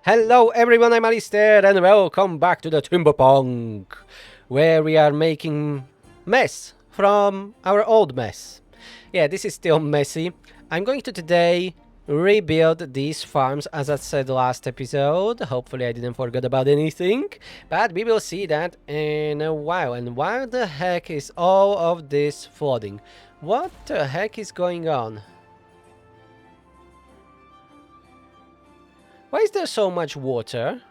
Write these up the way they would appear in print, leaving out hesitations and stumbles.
Hello everyone, I'm Alistair and welcome back to the Timberpunk, where we are making mess from our old mess. Yeah, this is still messy. I'm going to today rebuild these farms as I said last episode. Hopefully I didn't forget about anything, but we will see that in a while. And why the heck is all of this flooding? What the heck is going on? Why is there so much water?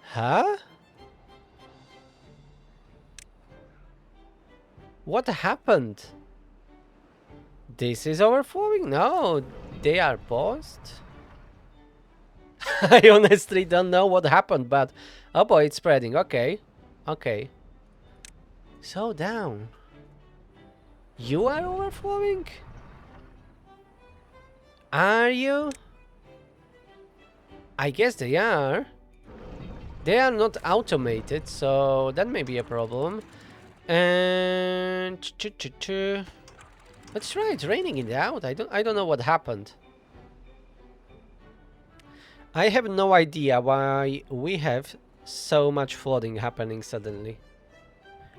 Huh? What happened? This is overflowing? No, they are paused. I honestly don't know what happened, but oh boy, it's spreading. Okay, okay. So down. You are overflowing? Are you? I guess they are. They are not automated, so that may be a problem. And let's try it raining it out. I don't know what happened. I have no idea why we have so much flooding happening suddenly.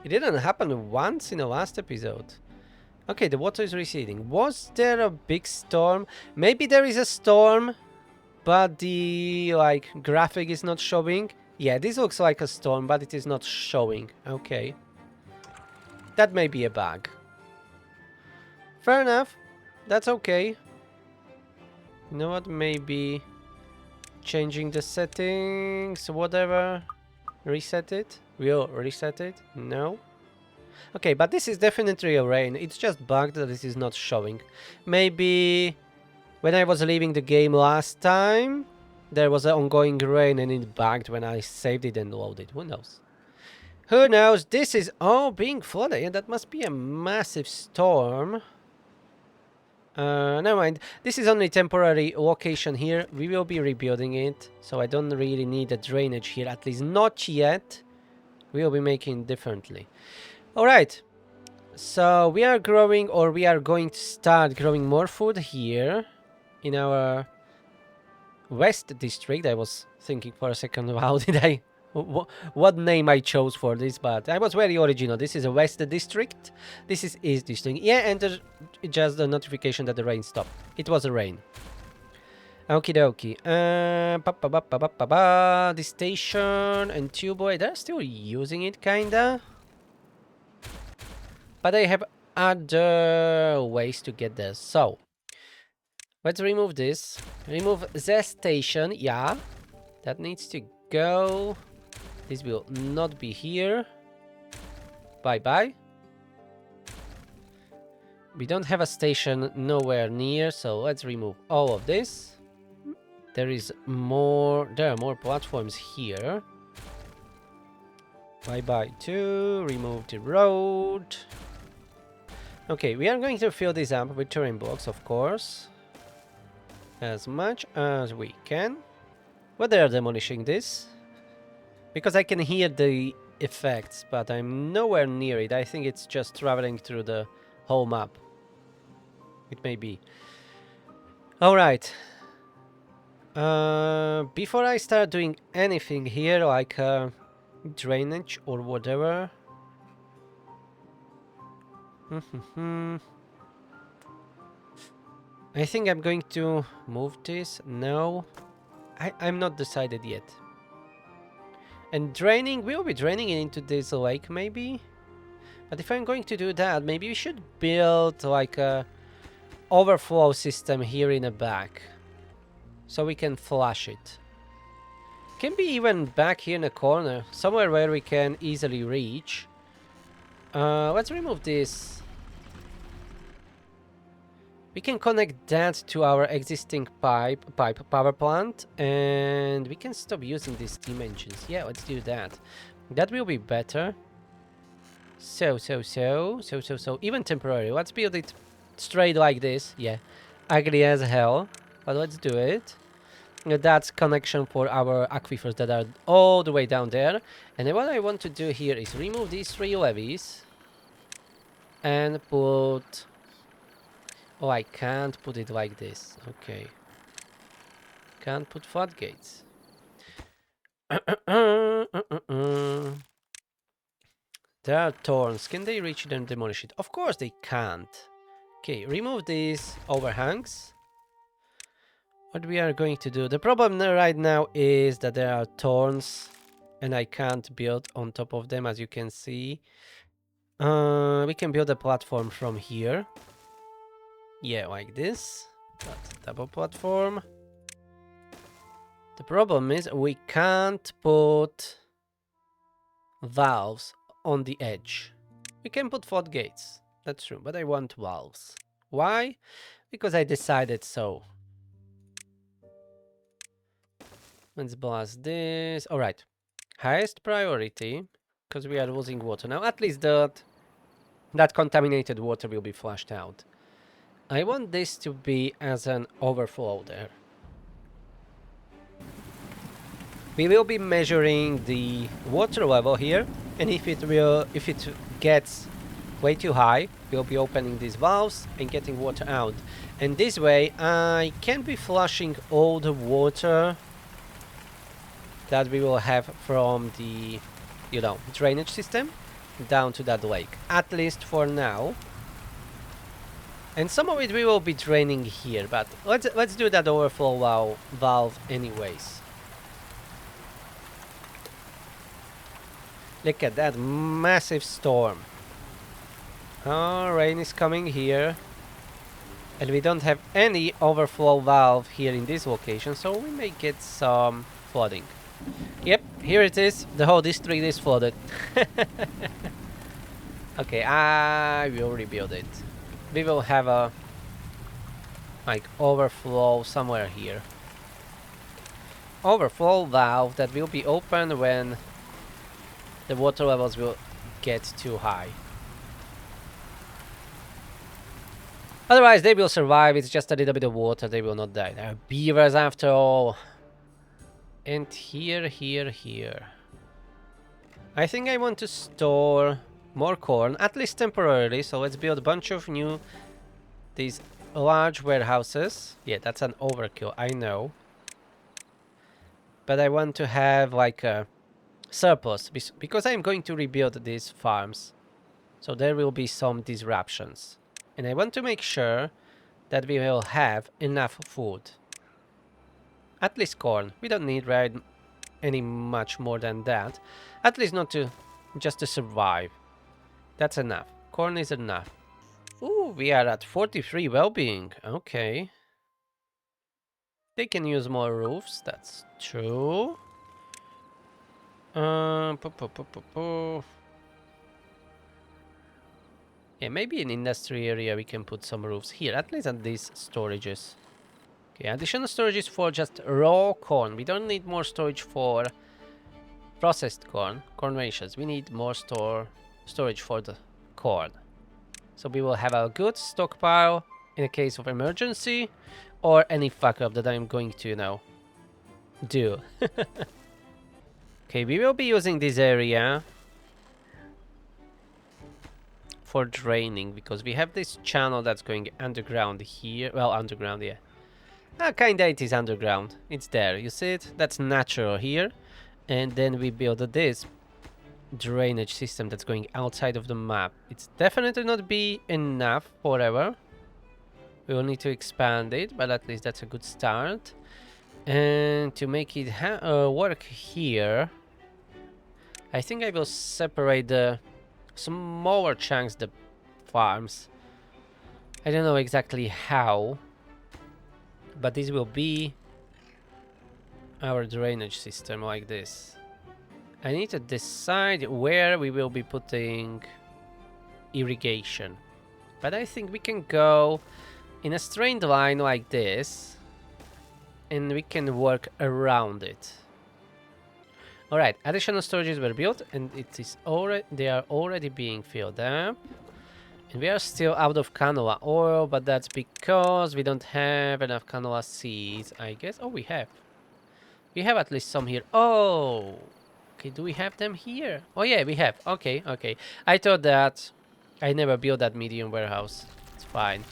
It didn't happen once in the last episode. Okay, the water is receding. Was there a big storm? Maybe there is a storm, but the graphic is not showing. Yeah, this looks like a storm, but it is not showing. Okay. That may be a bug. Fair enough. That's okay. You know what? Maybe changing the settings, whatever. Reset it. We'll reset it. No. Okay, but this is definitely a rain. It's just bugged that this is not showing. Maybe when I was leaving the game last time, there was an ongoing rain and it bugged when I saved it and loaded. Who knows? Who knows? This is all being flooded. Yeah, that must be a massive storm. Never mind. This is only temporary location here. We will be rebuilding it, so I don't really need a drainage here. At least not yet. We will be making it differently. All right. So we are growing, or we are going to start growing more food here in our West District. I was thinking for a second, how did I... what name I chose for this, but I was very original. This is a West District. This is East District. Yeah, and there's just the notification that the rain stopped. It was a rain. Okie dokie. The station and Tube, they're still using it, kinda. But I have other ways to get there. So, let's remove this. Remove the station. Yeah, that needs to go. This will not be here. Bye-bye. We don't have a station nowhere near, so let's remove all of this. There are more platforms here. Bye-bye too. Remove the road. Okay, we are going to fill this up with terrain blocks, of course. As much as we can. But they are demolishing this. Because I can hear the effects, but I'm nowhere near it. I think it's just traveling through the whole map. It may be. Alright. Before I start doing anything here, like drainage or whatever. I think I'm going to move this. No. I'm not decided yet. And draining, we'll be draining it into this lake maybe. But if I'm going to do that, maybe we should build like a overflow system here in the back. So we can flush it. Can be even back here in the corner, somewhere where we can easily reach. Let's remove this. We can connect that to our existing pipe power plant, and we can stop using these steam engines. Yeah, let's do that. That will be better. So. Even temporary. Let's build it straight like this. Yeah, ugly as hell, but let's do it. That's connection for our aquifers that are all the way down there. And then what I want to do here is remove these 3 levees and put Oh, I can't put it like this. Okay. Can't put floodgates. There are thorns. Can they reach it and demolish it? Of course they can't. Okay, remove these overhangs. What we are going to do... The problem right now is that there are thorns and I can't build on top of them, as you can see. We can build a platform from here. Yeah, like this. That's a double platform. The problem is we can't put valves on the edge. We can put floodgates. That's true, but I want valves. Why? Because I decided so. Let's blast this. All right. Highest priority, because we are losing water now. At least that contaminated water will be flushed out. I want this to be as an overflow there. We will be measuring the water level here, and if it gets way too high, we'll be opening these valves and getting water out. And this way, I can be flushing all the water that we will have from the, drainage system down to that lake, at least for now. And some of it we will be draining here, but let's do that overflow valve anyways. Look at that massive storm. Oh, rain is coming here. And we don't have any overflow valve here in this location, so we may get some flooding. Yep, here it is. The whole district is flooded. Okay, I will rebuild it. We will have a overflow somewhere here. Overflow valve that will be open when the water levels will get too high. Otherwise, they will survive. It's just a little bit of water. They will not die. There are beavers after all. And here. I think I want to store more corn, at least temporarily. So let's build a bunch of these large warehouses. Yeah, that's an overkill, I know. But I want to have like a surplus, because I'm going to rebuild these farms. So there will be some disruptions. And I want to make sure that we will have enough food. At least corn. We don't need any much more than that. At least not just to survive. That's enough. Corn is enough. Ooh, we are at 43 well-being. Okay. They can use more roofs. That's true. Yeah, maybe in industry area we can put some roofs here, at least at these storages. Okay, additional storages for just raw corn. We don't need more storage for processed corn ratios. We need more storage for the corn. So we will have a good stockpile in a case of emergency or any fuck up that I'm going to, do. Okay, we will be using this area for draining, because we have this channel that's going underground here. Well, underground, yeah. Kinda it is underground. It's there, you see it? That's natural here. And then we build this drainage system that's going outside of the map. It's definitely not be enough forever. We will need to expand it, but at least that's a good start. And to make it work here, I think I will separate the smaller chunks, the farms. I don't know exactly how, but this will be our drainage system like this. I need to decide where we will be putting irrigation, but I think we can go in a straight line like this and we can work around it. Alright, additional storages were built and they are already being filled up. And we are still out of canola oil, but that's because we don't have enough canola seeds, I guess. Oh, we have. We have at least some here. Oh! Okay, do we have them here? Oh yeah, we have. Okay. I thought that I never built that medium warehouse. It's fine.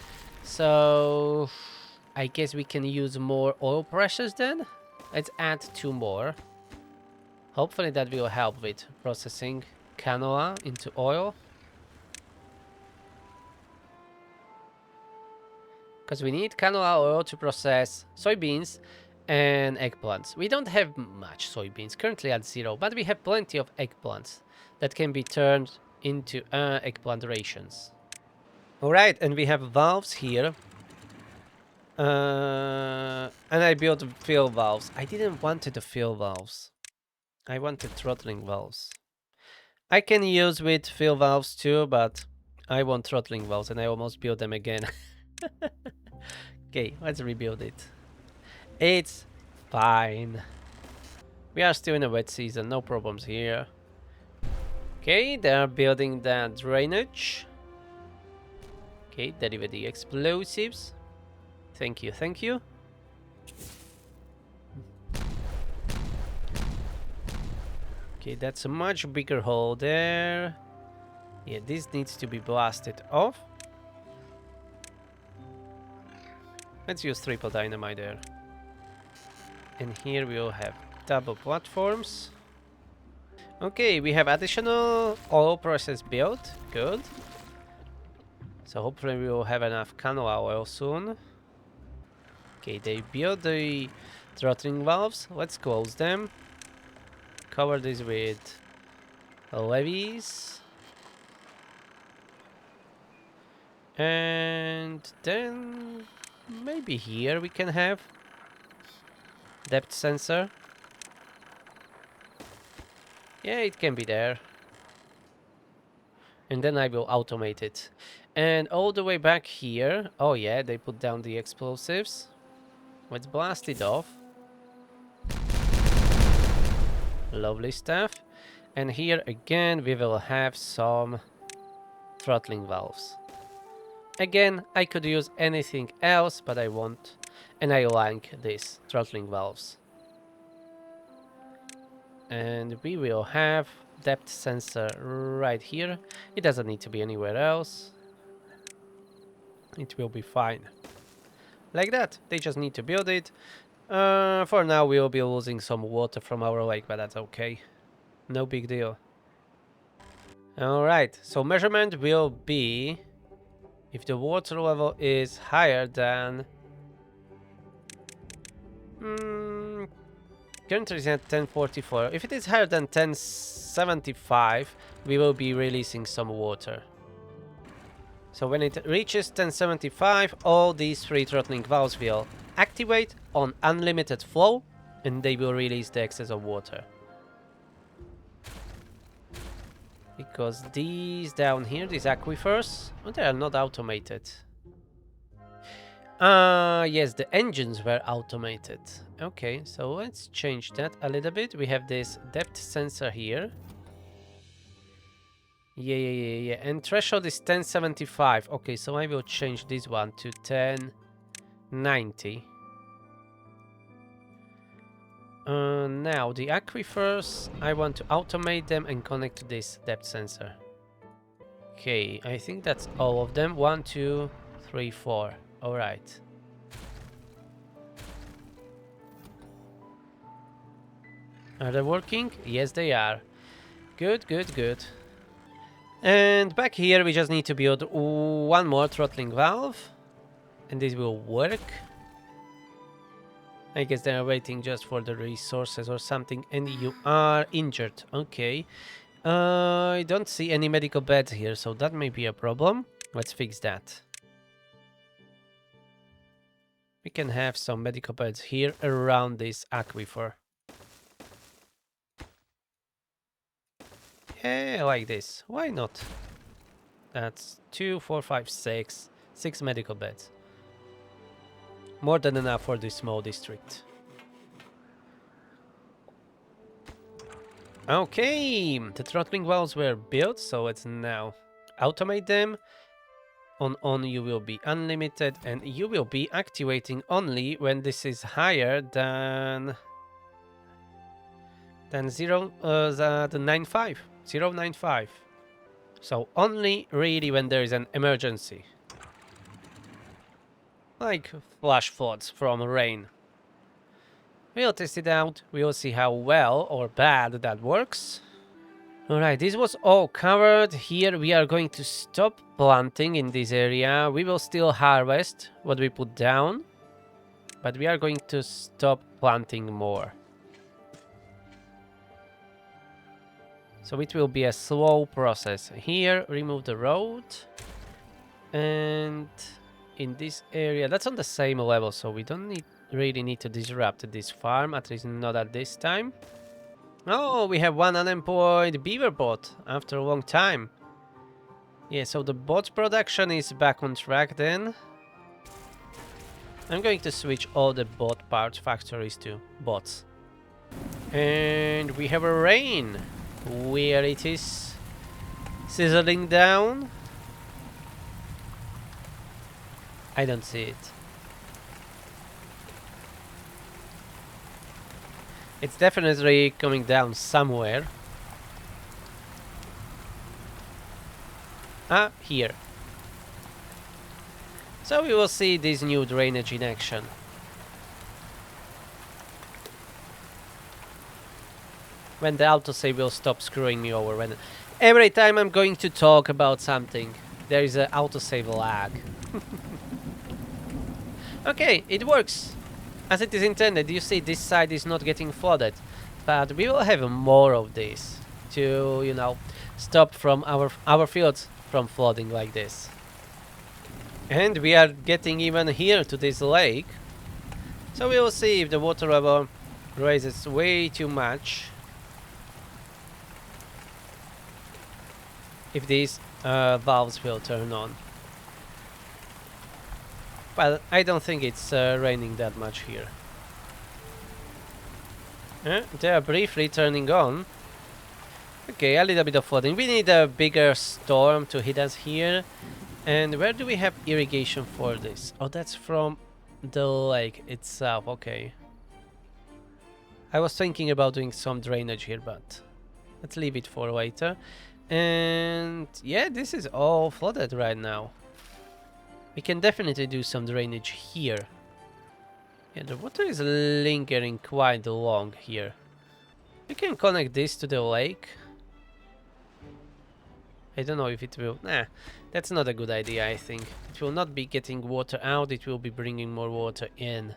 So I guess we can use more oil pressures then. Let's add 2 more. Hopefully that will help with processing canola into oil. Because we need canola oil to process soybeans and eggplants. We don't have much soybeans, currently at 0, but we have plenty of eggplants that can be turned into eggplant rations. Alright, and we have valves here. And I built fill valves. I didn't want the fill valves. I wanted throttling valves. I can use with fill valves too, but I want throttling valves and I almost built them again. Okay, let's rebuild it. It's fine. We are still in a wet season, no problems here. Okay, they are building the drainage. Okay, deliver the explosives. Thank you, thank you. Okay, that's a much bigger hole there. Yeah, this needs to be blasted off. Let's use triple dynamite there. And here we will have double platforms. Okay, we have additional oil process built. Good. So hopefully we will have enough canola oil soon. Okay, they built the throttling valves. Let's close them. Cover this with levees. And then maybe here we can have depth sensor. Yeah, it can be there. And then I will automate it. And all the way back here, oh yeah, they put down the explosives. Let's blast it off. Lovely stuff. And here again we will have some throttling valves. Again, I could use anything else, but I won't. And I like these throttling valves. And we will have depth sensor right here. It doesn't need to be anywhere else. It will be fine. Like that. They just need to build it. For now we will be losing some water from our lake, but that's okay. No big deal. Alright, so measurement will be if the water level is higher than... currently it's at 1044. If it is higher than 1075, we will be releasing some water. So when it reaches 1075, all these 3 throttling valves will activate on unlimited flow, and they will release the excess of water. Because these down here, these aquifers, oh, they are not automated. Yes, the engines were automated. Okay, so let's change that a little bit. We have this depth sensor here. Yeah. And threshold is 1075. Okay, so I will change this one to 1090. Now, the aquifers, I want to automate them and connect to this depth sensor. Okay, I think that's all of them. 1, 2, 3, 4. Alright. Are they working? Yes, they are. Good. And back here, we just need to build 1 more throttling valve. And this will work. I guess they are waiting just for the resources or something. And you are injured. Okay. I don't see any medical beds here, so that may be a problem. Let's fix that. We can have some medical beds here around this aquifer. Yeah, like this. Why not? That's 2, 4, 5, 6. 6 medical beds. More than enough for this small district. Okay, the throttling valves were built, so let's now automate them. On you will be unlimited, and you will be activating only when this is higher than 0.95. So only really when there is an emergency. like flash floods from rain. We'll test it out, we'll see how well or bad that works. Alright, this was all covered. Here we are going to stop planting in this area. We will still harvest what we put down, but we are going to stop planting more. So it will be a slow process. Here, remove the road. And in this area, that's on the same level, so we don't really need to disrupt this farm, at least not at this time. Oh, we have one unemployed beaver bot after a long time. Yeah, so the bot production is back on track then. I'm going to switch all the bot parts factories to bots. And we have a rain where it is sizzling down. I don't see it. It's definitely coming down somewhere. Ah, here. So we will see this new drainage in action. When the autosave will stop screwing me over. When every time I'm going to talk about something, there is an autosave lag. Okay, it works as it is intended. You see, this side is not getting flooded, but we will have more of this to, you know, stop from our fields from flooding like this. And we are getting even here to this lake, so we will see if the water level raises way too much. If these valves will turn on. Well, I don't think it's raining that much here. They are briefly turning on. Okay, a little bit of flooding. We need a bigger storm to hit us here. And where do we have irrigation for this? Oh, that's from the lake itself. Okay. I was thinking about doing some drainage here, but let's leave it for later. And yeah, this is all flooded right now. We can definitely do some drainage here. Yeah, the water is lingering quite long here. We can connect this to the lake. I don't know if it will... Nah, that's not a good idea, I think. It will not be getting water out, it will be bringing more water in.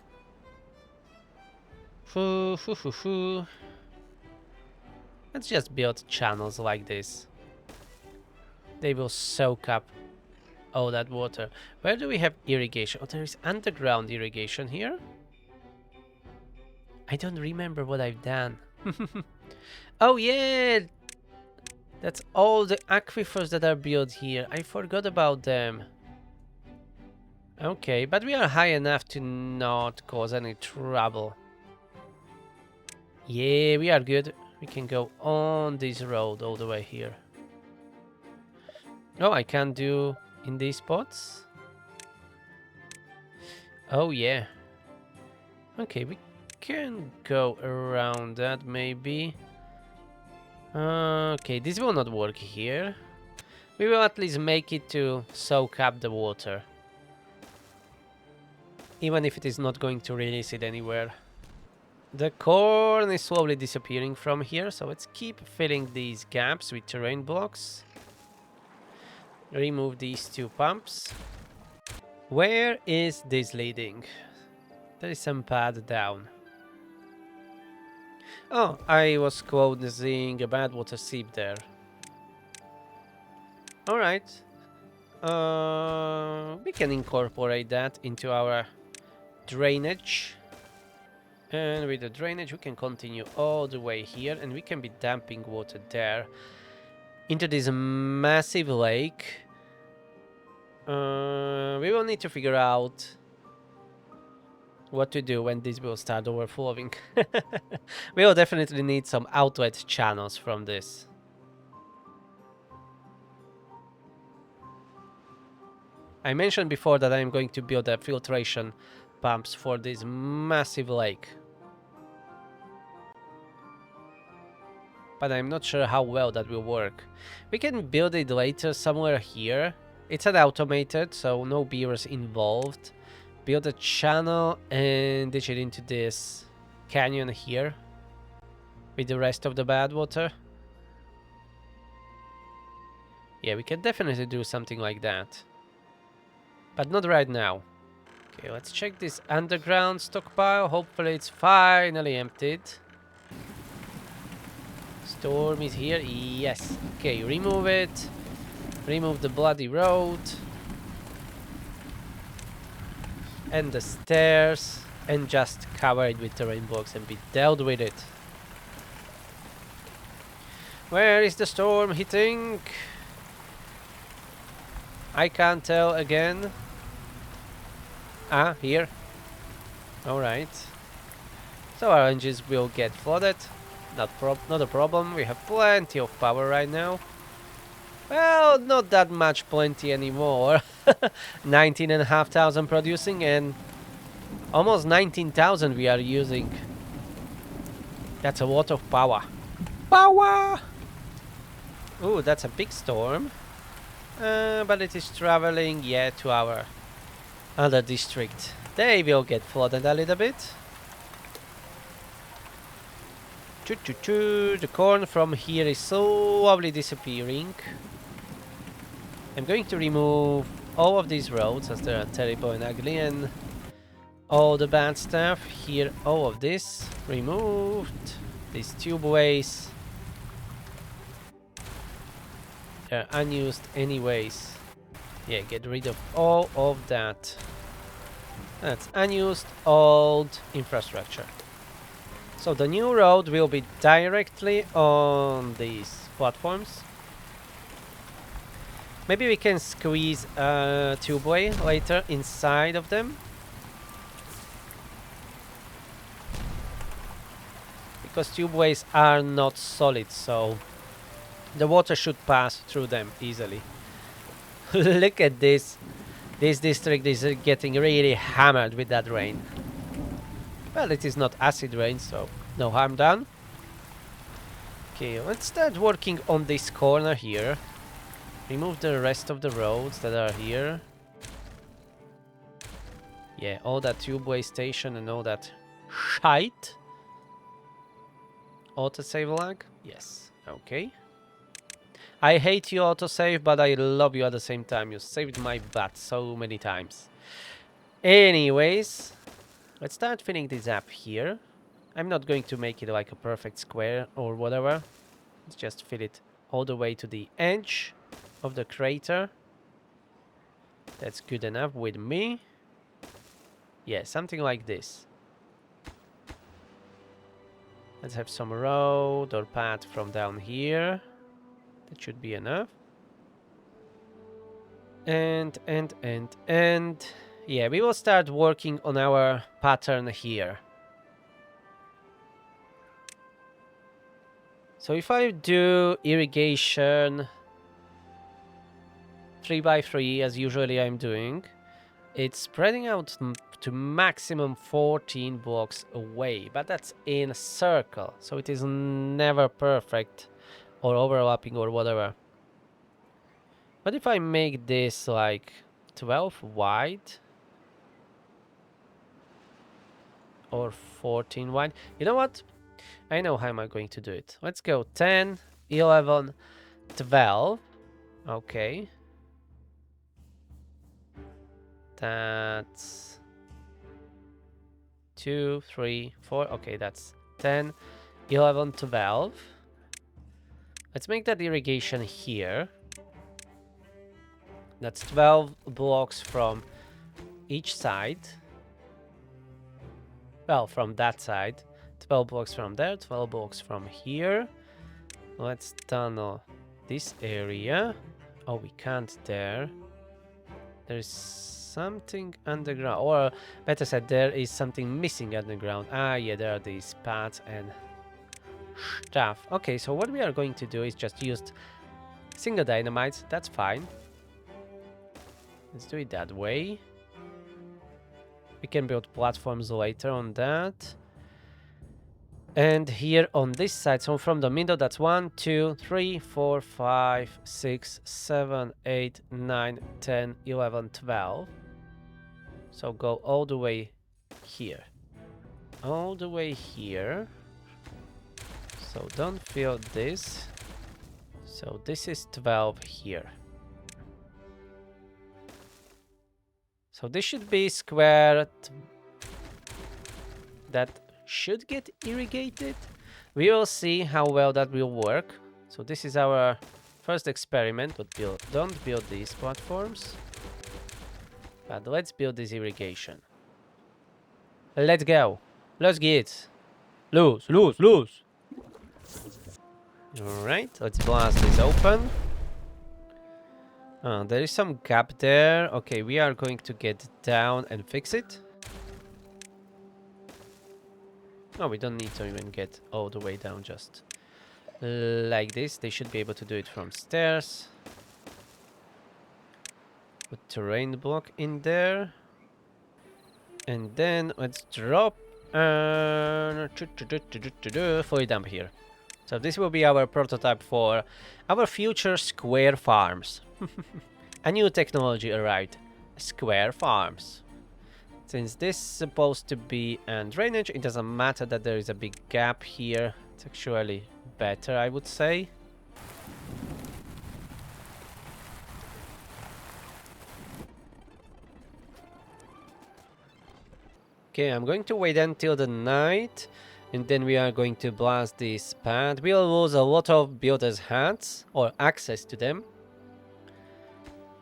Let's just build channels like this. They will soak up all that water. Where do we have irrigation? Oh, there is underground irrigation here. I don't remember what I've done. Oh yeah! That's all the aquifers that are built here. I forgot about them. Okay, but we are high enough to not cause any trouble. Yeah, we are good. We can go on this road all the way here. Oh, I can't do in these spots. Oh yeah. Okay, we can go around that maybe. Okay, this will not work here. We will at least make it to soak up the water, even if it is not going to release it anywhere. The corn is slowly disappearing from here, so let's keep filling these gaps with terrain blocks. Remove these two pumps. Where is this leading? There is some path down. Oh, I was closing a bad water seep there. Alright. We can incorporate that into our drainage. And with the drainage we can continue all the way here, and we can be dumping water there into this massive lake. We will need to figure out what to do when this will start overflowing. We will definitely need some outlet channels from this. I mentioned before that I am going to build a filtration pumps for this massive lake. But I'm not sure how well that will work. We can build it later somewhere here. It's an automated, so no beavers involved. build a channel and ditch it into this canyon here with the rest of the bad water. Yeah, we can definitely do something like that. But not right now. Okay, let's check this underground stockpile. Hopefully it's finally emptied. Storm is here. Yes. Okay, remove it. Remove the bloody road. And the stairs. And just cover it with terrain blocks and be dealt with it. Where is the storm hitting? I can't tell again. Ah, here. Alright. So our engines will get flooded. Not a problem. We have plenty of power right now. Well, not that much plenty anymore. 19,500 producing and almost 19,000 we are using. That's a lot of power. Power! Ooh, that's a big storm. But it is traveling, yeah, to our other district. They will get flooded a little bit. The corn from here is slowly disappearing. I'm going to remove all of these roads as they are terrible and ugly, and all the bad stuff. Here, all of this removed. These tubeways. They're unused anyways. Yeah, get rid of all of that. That's unused old infrastructure. So the new road will be directly on these platforms. Maybe we can squeeze a tubeway later inside of them. Because tubeways are not solid, so the water should pass through them easily. Look at this. This district is getting really hammered with that rain. Well, it is not acid rain, so no harm done. Okay, let's start working on this corner here. Remove the rest of the roads that are here. Yeah, all that tubeway station and all that shite. Autosave lag? Yes. Okay. I hate you, autosave, but I love you at the same time. You saved my butt so many times. Anyways, let's start filling this up here. I'm not going to make it like a perfect square or whatever. Let's just fill it all the way to the edge of the crater. That's good enough with me. Yeah, something like this. Let's have some road or path from down here. That should be enough. And yeah, we will start working on our pattern here. So if I do irrigation 3x3 as usually I'm doing, it's spreading out to maximum 14 blocks away, but that's in a circle, so it is never perfect or overlapping or whatever. But if I make this like 12 wide or 14 wide, you know what? I know how am I going to do it. Let's go 10, 11, 12. Okay. That's 2, 3, 4. Okay, that's 10, 11, 12. Let's make that irrigation here. That's 12 blocks from each side. Well, from that side. 12 blocks from there, 12 blocks from here. Let's tunnel this area. Oh, we can't there. There's something underground, or better said, there is something missing underground. Ah, yeah, there are these paths and stuff. Okay, so what we are going to do is just use single dynamites. That's fine. Let's do it that way. We can build platforms later on that. And here on this side, so from the middle, that's 1, 2, 3, 4, 5, 6, 7, 8, 9, 10, 11, 12. So go all the way here. All the way here. So don't fill this. So this is 12 here. So this should be square that should get irrigated. We will see how well that will work. So this is our first experiment. But don't build these platforms. But let's build this irrigation. Let's go. Let's get. Loose. Alright, let's blast this open. There is some gap there. Okay, we are going to get down and fix it. No, we don't need to even get all the way down, just like this. They should be able to do it from stairs. Put terrain block in there. And then let's drop fully dump here. So this will be our prototype for our future square farms. A new technology arrived. Square farms. Since this is supposed to be a drainage, it doesn't matter that there is a big gap here. It's actually better, I would say. Okay, I'm going to wait until the night, and then we are going to blast this pad. We'll lose a lot of builders' hats, or access to them.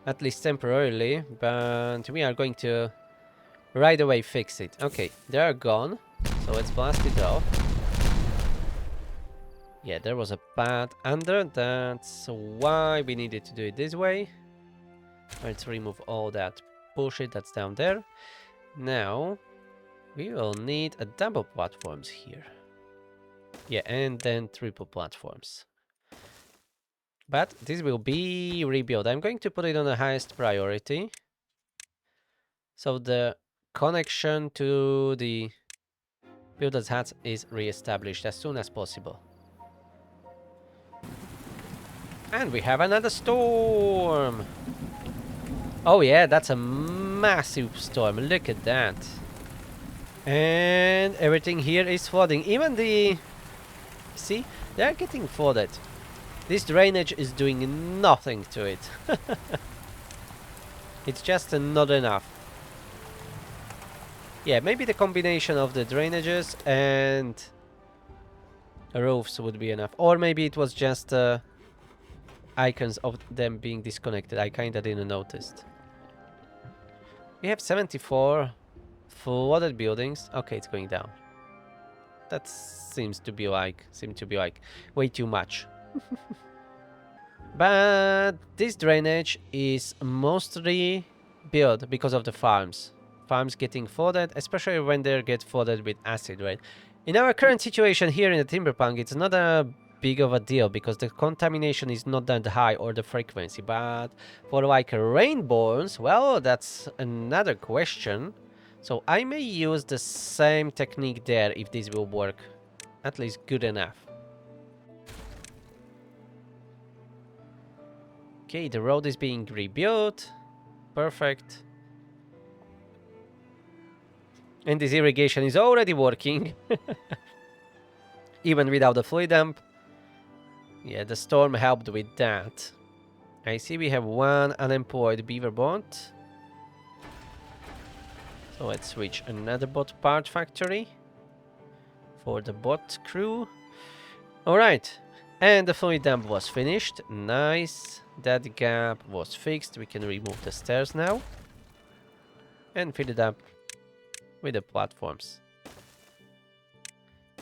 At least temporarily, but we are going to right away fix it. Okay, they are gone, so let's blast it off. Yeah, there was a pad under, that's why we needed to do it this way. Let's remove all that bullshit that's down there. Now, we will need a double platforms here. Yeah, and then triple platforms. But this will be rebuilt. I'm going to put it on the highest priority. So the connection to the builder's hats is re-established as soon as possible. And we have another storm. Oh yeah, that's a massive storm. Look at that. And everything here is flooding. Even the... See? They're getting flooded. This drainage is doing nothing to it. It's just not enough. Yeah, maybe the combination of the drainages and roofs would be enough. Or maybe it was just icons of them being disconnected. I kinda didn't notice. We have 74 flooded buildings. Okay, it's going down. That seems to be like way too much. But this drainage is mostly built because of the farms. Farms getting flooded, especially when they get flooded with acid rain. In our current situation here in the Timberpunk, it's not a big of a deal because the contamination is not that high or the frequency. But for like rainborns, well, that's another question. So I may use the same technique there if this will work. At least good enough. Okay, the road is being rebuilt. Perfect. And this irrigation is already working. Even without the fluid dump. Yeah, the storm helped with that. I see we have one unemployed beaver bot. So let's switch another bot part factory for the bot crew. Alright, and the fluid dump was finished. Nice. That gap was fixed. We can remove the stairs now. And fill it up with the platforms.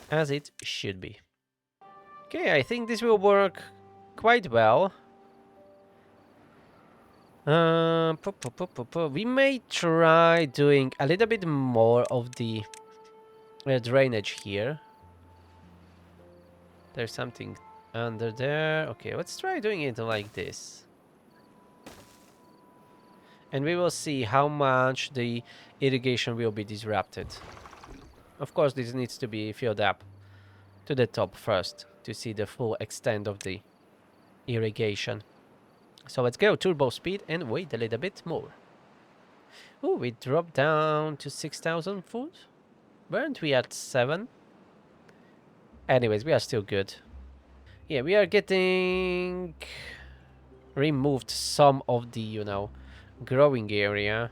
As it should be. Okay, I think this will work quite well. We may try doing a little bit more of the drainage here. There's something under there. Okay, let's try doing it like this. And we will see how much the irrigation will be disrupted. Of course, this needs to be filled up to the top first to see the full extent of the irrigation. So let's go turbo speed and wait a little bit more. Oh, we dropped down to 6,000 food. Weren't we at 7? Anyways, we are still good. Yeah, we are getting removed some of the, growing area.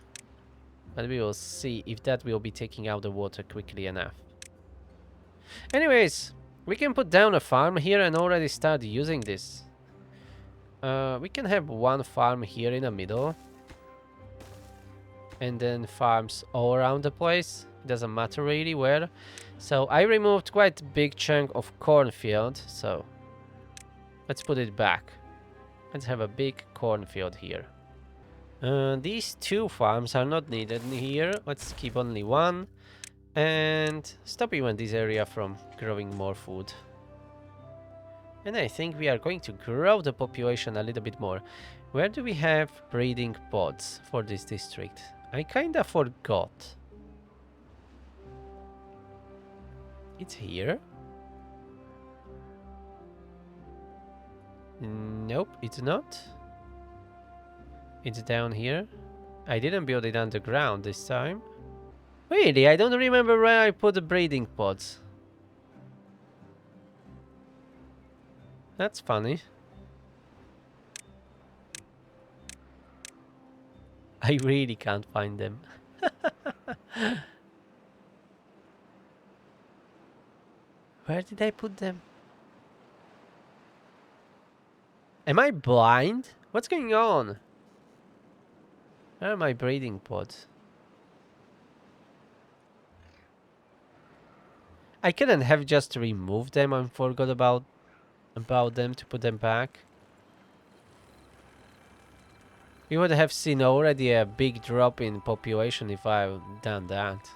But we will see if that will be taking out the water quickly enough. Anyways, we can put down a farm here and already start using this. We can have one farm here in the middle. And then farms all around the place. It doesn't matter really where. So I removed quite a big chunk of cornfield. So let's put it back. Let's have a big cornfield here. These 2 farms are not needed here. Let's keep only one. And stop even this area from growing more food. And I think we are going to grow the population a little bit more. Where do we have breeding pods for this district? I kinda forgot. It's here? Nope, it's not. It's down here. I didn't build it underground this time. Really, I don't remember where I put the breeding pods. That's funny. I really can't find them. Where did I put them? Am I blind? What's going on? Where are my breeding pods? I couldn't have just removed them and forgot about them to put them back. We would have seen already a big drop in population if I've done that.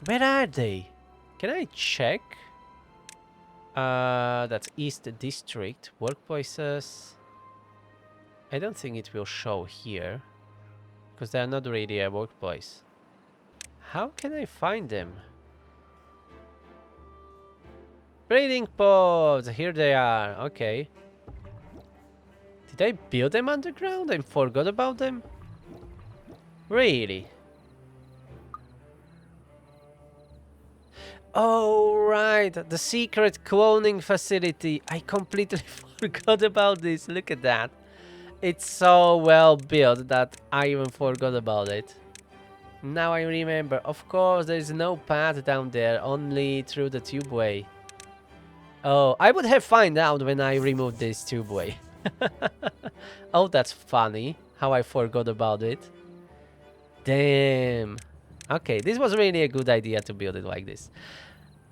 Where are they? Can I check? That's East District. Workplaces. I don't think it will show here. Because they're not really a workplace. How can I find them? Breeding pods! Here they are. Okay. Did I build them underground and forgot about them? Really? Oh, right. The secret cloning facility. I completely forgot about this. Look at that. It's so well built that I even forgot about it. Now I remember. Of course, there is no path down there, only through the tubeway. Oh, I would have found out when I removed this tubeway. Oh, that's funny. How I forgot about it. Damn. Okay, this was really a good idea to build it like this.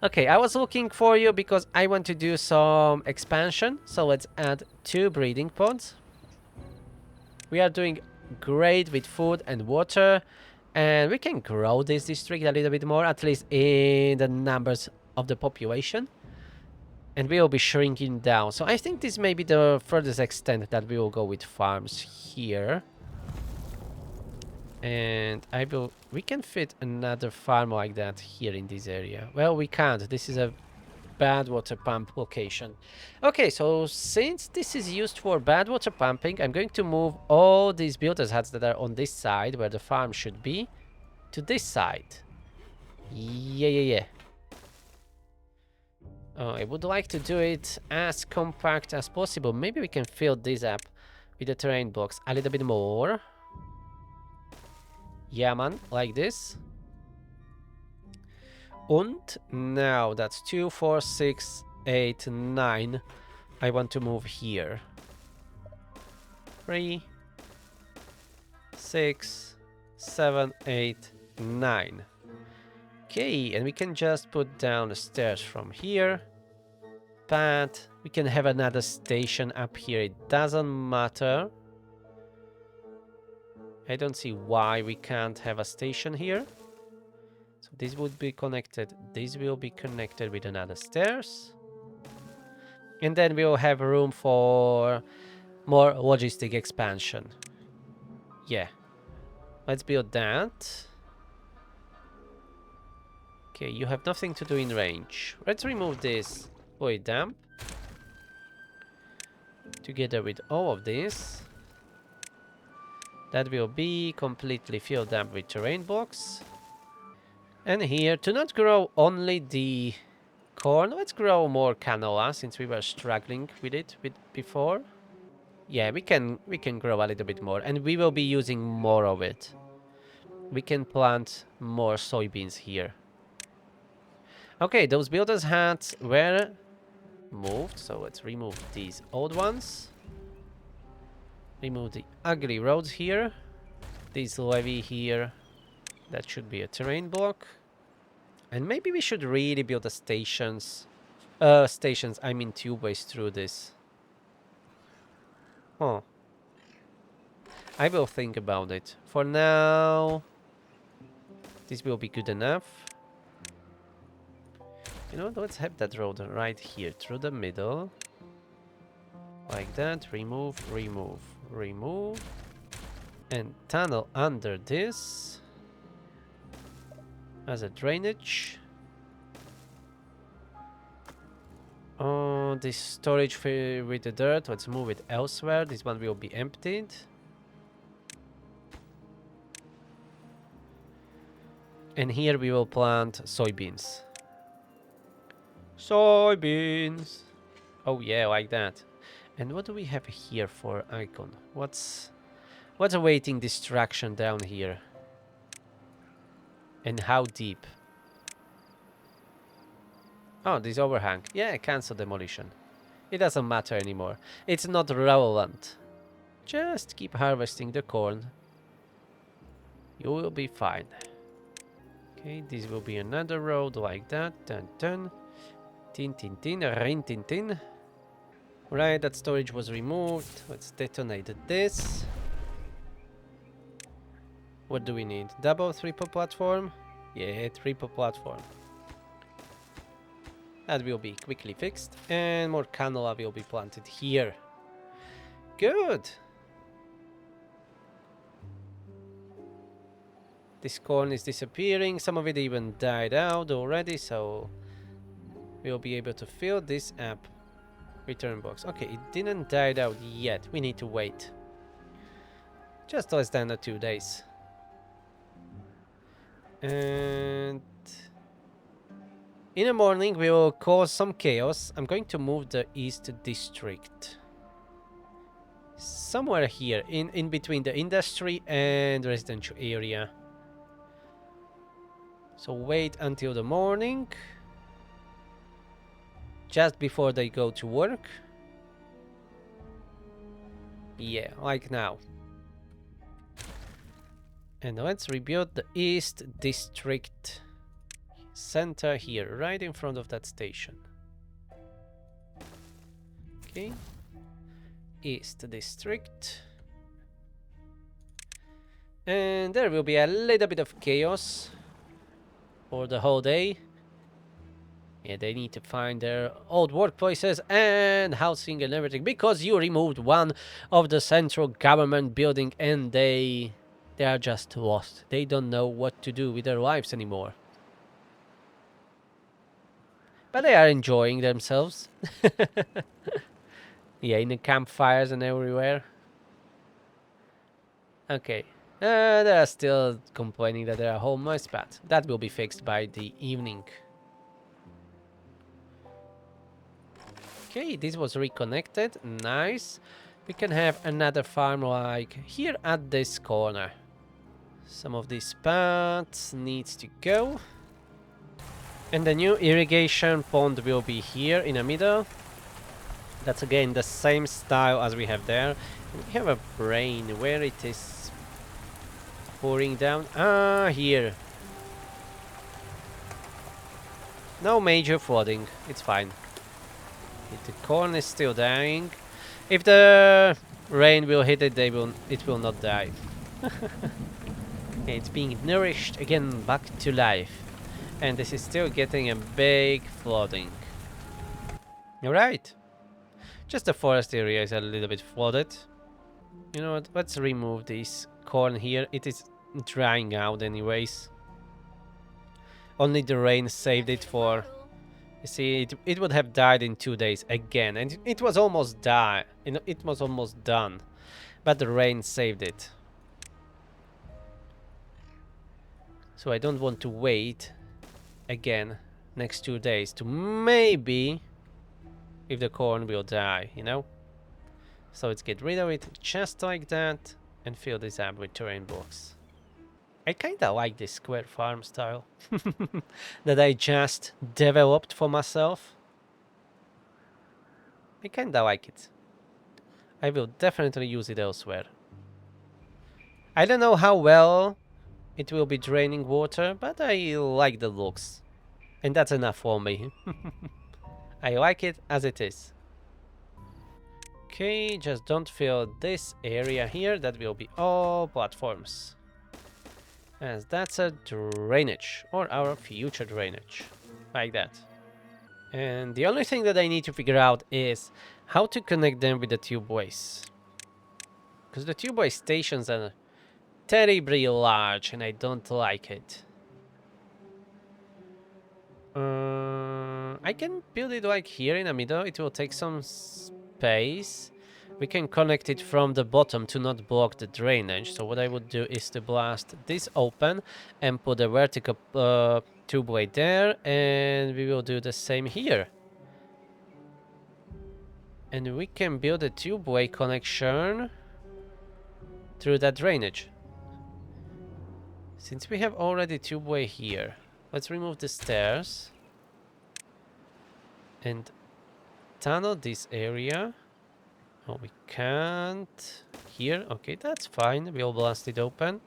Okay, I was looking for you because I want to do some expansion. So let's add 2 breeding pods. We are doing great with food and water. And we can grow this district a little bit more, at least in the numbers of the population. And we will be shrinking down. So I think this may be the furthest extent that we will go with farms here. And we can fit another farm like that here in this area. Well, we can't. This is a bad water pump location. Okay, so since this is used for bad water pumping, I'm going to move all these builders huts that are on this side, where the farm should be, to this side. Yeah. I would like to do it as compact as possible. Maybe we can fill this up with the terrain blocks a little bit more. Yeah, man, like this. And now that's 2, 4, 6, 8, 9. I want to move here. 3, 6, 7, 8, 9. Okay, and we can just put down the stairs from here. But we can have another station up here. It doesn't matter. I don't see why we can't have a station here. So this would be connected. This will be connected with another stairs. And then we'll have room for more logistic expansion. Yeah. Let's build that. Okay, you have nothing to do in range. Let's remove this void dump. Together with all of this. That will be completely filled up with terrain blocks. And here, to not grow only the corn, let's grow more canola since we were struggling with it before. Yeah, we can grow a little bit more, and we will be using more of it. We can plant more soybeans here. Okay, those builders' hats were moved, so let's remove these old ones. Remove the ugly roads here. This levee here, that should be a terrain block. And maybe we should really build the stations. I mean tubeways through this. Oh. I will think about it. For now, this will be good enough. You know, let's have that road right here through the middle. Like that. Remove, remove, remove. And tunnel under this as a drainage. Oh, this storage with the dirt, let's move it elsewhere. This one will be emptied. And here we will plant soybeans. Soybeans! Oh yeah, like that. And what do we have here for icon? What's awaiting destruction down here? And how deep? Oh, this overhang. Yeah, cancel demolition. It doesn't matter anymore. It's not relevant. Just keep harvesting the corn. You will be fine. Okay, this will be another road like that. Dun dun. Tin tin tin. Rin tin tin. Right, that storage was removed. Let's detonate this. What do we need? Double, triple platform? Yeah, triple platform. That will be quickly fixed. And more canola will be planted here. Good! This corn is disappearing. Some of it even died out already, so we'll be able to fill this up. Return box. Okay, it didn't die out yet. We need to wait. Just less than 2 days. And in the morning we will cause some chaos. I'm going to move the East District. Somewhere here, in between the industry and residential area. So wait until the morning. Just before they go to work. Yeah, like now. And let's rebuild the East District center here, right in front of that station. Okay. East District. And there will be a little bit of chaos for the whole day. Yeah, they need to find their old workplaces and housing and everything, because you removed one of the central government building and they are just lost. They don't know what to do with their lives anymore. But they are enjoying themselves. Yeah, in the campfires and everywhere. Okay. They are still complaining that they are homeless, but that will be fixed by the evening. Okay, this was reconnected. Nice. We can have another farm like here at this corner. Some of these spots needs to go. And the new irrigation pond will be here in the middle. That's again the same style as we have there. And we have a rain where it is pouring down. Ah, here. No major flooding. It's fine. The corn is still dying. If the rain will hit it, it will not die. It's being nourished again back to life. And this is still getting a big flooding. Alright. Just the forest area is a little bit flooded. You know what? Let's remove this corn here. It is drying out anyways. Only the rain saved it for... You see, it would have died in 2 days again. And it was almost done. It was almost done. But the rain saved it. So I don't want to wait again next 2 days to maybe if the corn will die, you know? So let's get rid of it just like that and fill this up with terrain blocks. I kinda like this square farm style that I just developed for myself. I kinda like it. I will definitely use it elsewhere. I don't know how well it will be draining water, but I like the looks. And that's enough for me. I like it as it is. Okay, just don't fill this area here. That will be all platforms. As that's a drainage, or our future drainage. Like that. And the only thing that I need to figure out is how to connect them with the tubeways. Because the tubeway stations are terribly large and I don't like it. I can build it like here in the middle. It will take some space. We can connect it from the bottom to not block the drainage. So what I would do is to blast this open and put a vertical tubeway there, and we will do the same here. And we can build a tubeway connection through that drainage. Since we have already tubeway here, let's remove the stairs and tunnel this area. Oh, we can't here. Okay, that's fine. We'll blast it open.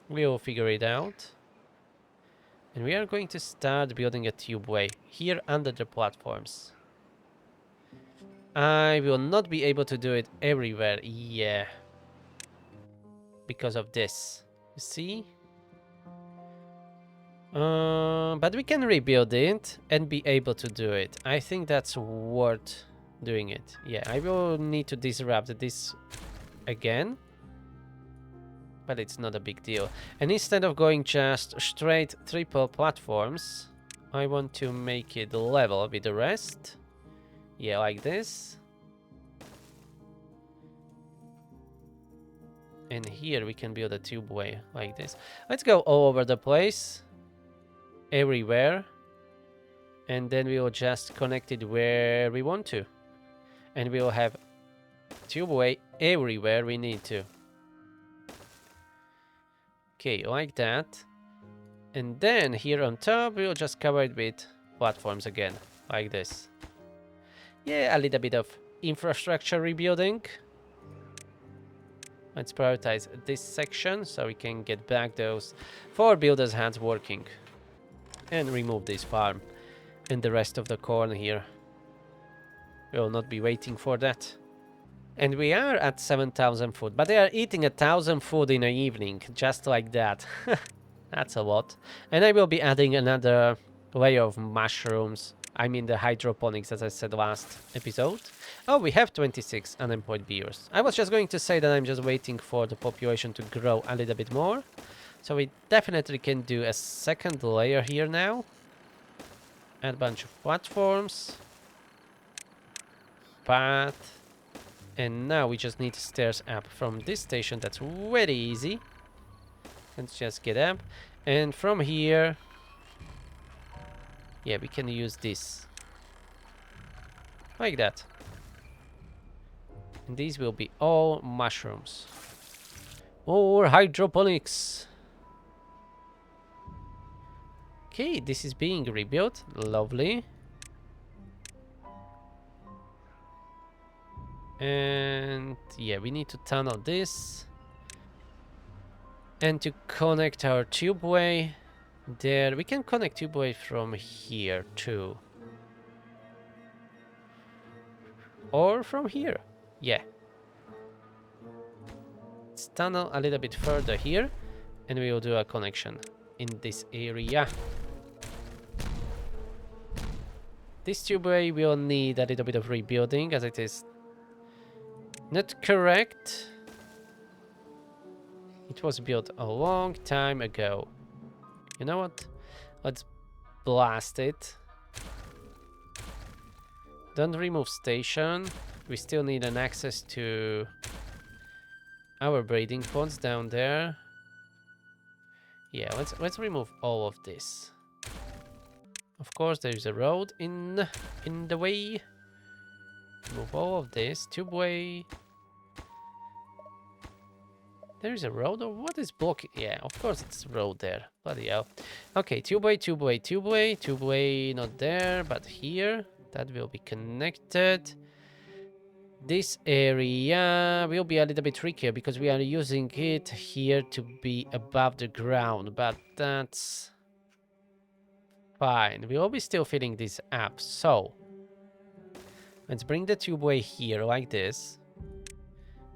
We'll figure it out. And we are going to start building a tubeway here under the platforms. I will not be able to do it everywhere. Yeah. Because of this. You see? But we can rebuild it and be able to do it. I think that's worth doing it. Yeah, I will need to disrupt this again. But it's not a big deal. And instead of going just straight triple platforms, I want to make it level with the rest. Yeah, like this. And here we can build a tubeway like this. Let's go all over the place. Everywhere. And then we will just connect it where we want to. And we will have tubeway everywhere we need to. Okay, like that. And then here on top, we'll just cover it with platforms again, like this. Yeah, a little bit of infrastructure rebuilding. Let's prioritize this section so we can get back those 4 builders' hands working. And remove this farm and the rest of the corn here. We will not be waiting for that. And we are at 7,000 food, but they are eating 1,000 food in an evening, just like that. That's a lot. And I will be adding another layer of mushrooms. I mean the hydroponics, as I said last episode. Oh, we have 26 unemployed beers. I was just going to say that I'm just waiting for the population to grow a little bit more. So we definitely can do a second layer here now. Add a bunch of platforms. Path. And now we just need stairs up from this station. That's very easy. Let's just get up. And from here... yeah, we can use this. Like that. And these will be all mushrooms. Or hydroponics. Okay, this is being rebuilt. Lovely. And yeah, we need to tunnel this. And to connect our tubeway there, we can connect tubeway from here too. Or from here. Yeah. Let's tunnel a little bit further here. And we will do a connection in this area. This tubeway will need a little bit of rebuilding as it is not correct. It was built a long time ago. You know what? Let's blast it. Don't remove station. We still need an access to our breeding ponds down there. Yeah, let's remove all of this. Of course, there's a road in the way. Remove all of this. Tubeway. There's a road, or what is blocking? Yeah, of course it's a road there. Bloody hell. Okay, tubeway, tubeway, tubeway, tubeway, not there, but here. That will be connected. This area will be a little bit trickier because we are using it here to be above the ground, but that's fine. We will be still filling this up. So let's bring the tubeway here like this.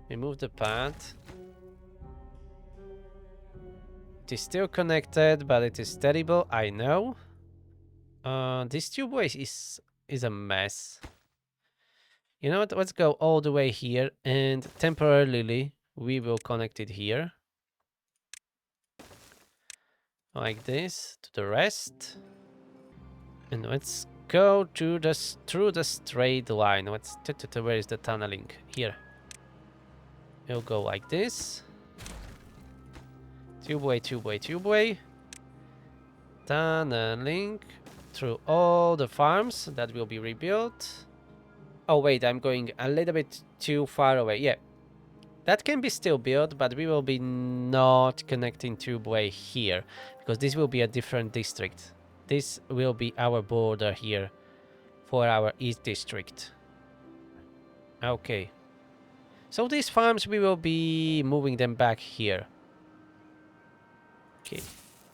Remove the path. It is still connected, but it is terrible, I know. This tubeway is a mess. You know what? Let's go all the way here, and temporarily we will connect it here. Like this to the rest. And let's go through the straight line. Let's where is the tunneling? Here. It'll go like this. Tubeway, tubeway, tubeway. Tunneling through all the farms that will be rebuilt. Oh wait, I'm going a little bit too far away. Yeah, that can be still built, but we will be not connecting tubeway here because this will be a different district. This will be our border here for our East District. Okay. So these farms, we will be moving them back here. Okay.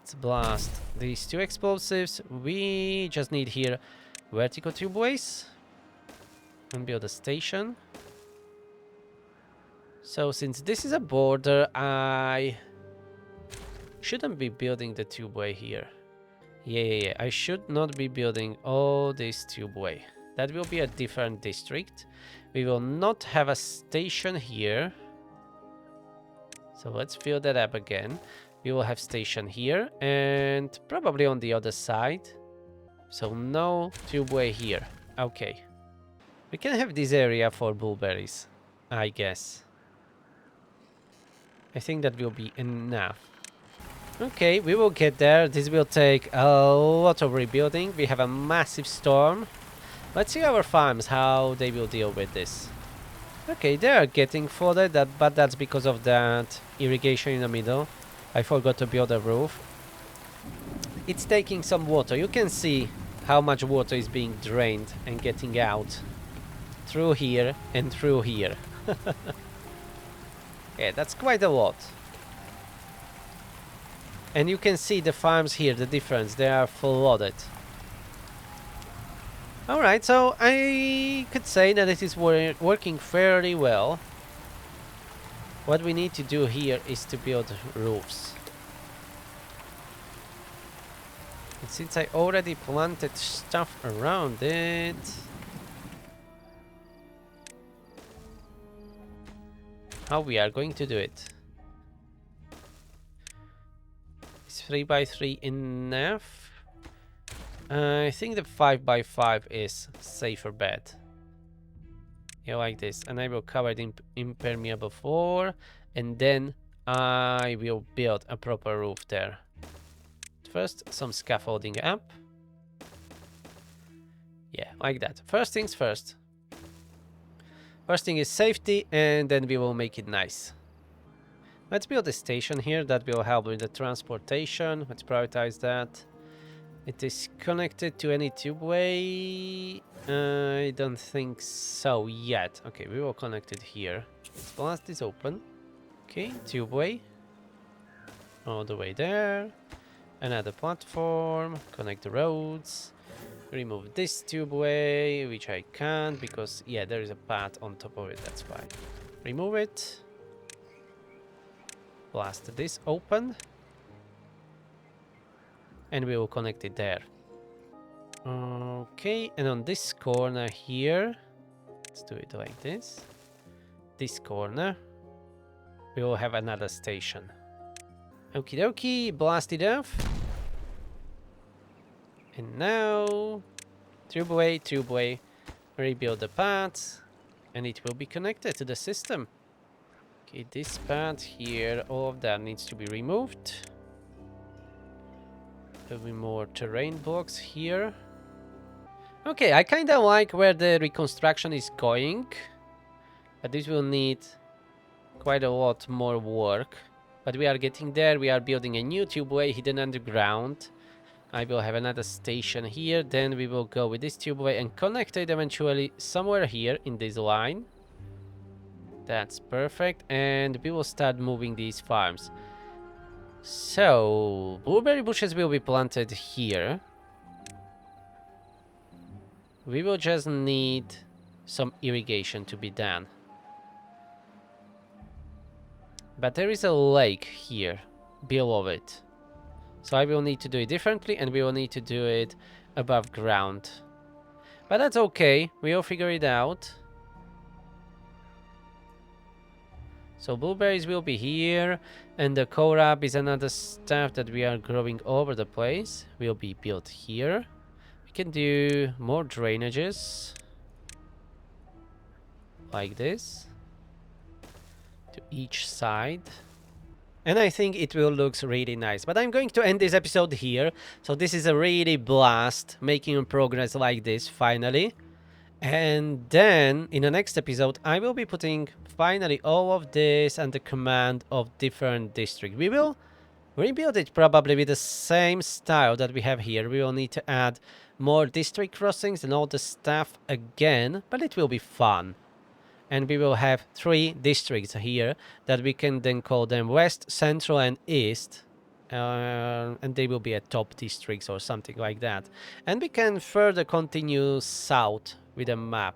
Let's blast these two explosives. We just need here vertical tubeways and build a station. So since this is a border, I shouldn't be building the tubeway here. Yeah. I should not be building all this tubeway. That will be a different district. We will not have a station here. So let's fill that up again. We will have station here and probably on the other side. So no tubeway here. Okay. We can have this area for blueberries, I guess. I think that will be enough. Okay, we will get there. This will take a lot of rebuilding. We have a massive storm. Let's see our farms, how they will deal with this. Okay, they are getting flooded, but that's because of that irrigation in the middle. I forgot to build a roof. It's taking some water. You can see how much water is being drained and getting out. Through here and through here. Yeah, that's quite a lot. And you can see the farms here, the difference. They are flooded. Alright, so I could say that it is working fairly well. What we need to do here is to build roofs. And since I already planted stuff around it... how we are going to do it? Is 3x3 enough? I think the 5x5 is safer bet. Yeah, like this. And I will cover it in impermeable floor. And then I will build a proper roof there. First, some scaffolding up. Yeah, like that. First things first. First thing is safety, and then we will make it nice. Let's build a station here that will help with the transportation. Let's prioritize that. It is connected to any tubeway. I don't think so yet. Okay, we will connect it here. Let's blast this open. Okay, tubeway. All the way there. Another platform. Connect the roads. Remove this tubeway, which I can't because, yeah, there is a path on top of it. That's fine. Remove it. Blast this open. And we will connect it there. Okay, and on this corner here, let's do it like this. This corner, we will have another station. Okie dokie, blast it off. And now, tubeway, rebuild the path, and it will be connected to the system. Okay, this path here, all of that needs to be removed. Having more terrain blocks here. Okay, I kind of like where the reconstruction is going, but this will need quite a lot more work. But we are getting there. We are building a new tubeway hidden underground. I will have another station here. Then we will go with this tubeway and connect it eventually somewhere here in this line. That's perfect. And we will start moving these farms. So, blueberry bushes will be planted here. We will just need some irrigation to be done. But there is a lake here, below it. So I will need to do it differently, and we will need to do it above ground. But that's okay, we will figure it out. So blueberries will be here, and the kohlrabi is another stuff that we are growing all over the place. Will be built here. We can do more drainages. Like this. To each side. And I think it will look really nice. But I'm going to end this episode here. So this is a really blast making progress like this finally. And then in the next episode I will be putting finally all of this under command of different districts. We will rebuild it probably with the same style that we have here. We will need to add more district crossings and all the stuff again, but it will be fun. And we will have 3 districts here that we can then call them West, Central and East. And they will be at top districts or something like that. And we can further continue south with a map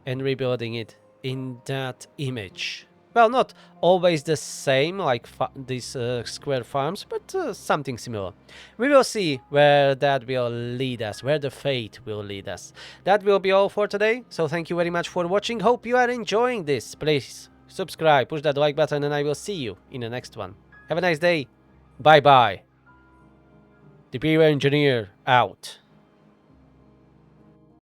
and rebuilding it in that image. Well, not always the same like these square farms, but something similar. We will see where that will lead us, where the fate will lead us. That will be all for today, so thank you very much for watching. Hope you are enjoying this. Please subscribe, push that like button, and I will see you in the next one. Have a nice day. Bye bye. The PV Engineer out.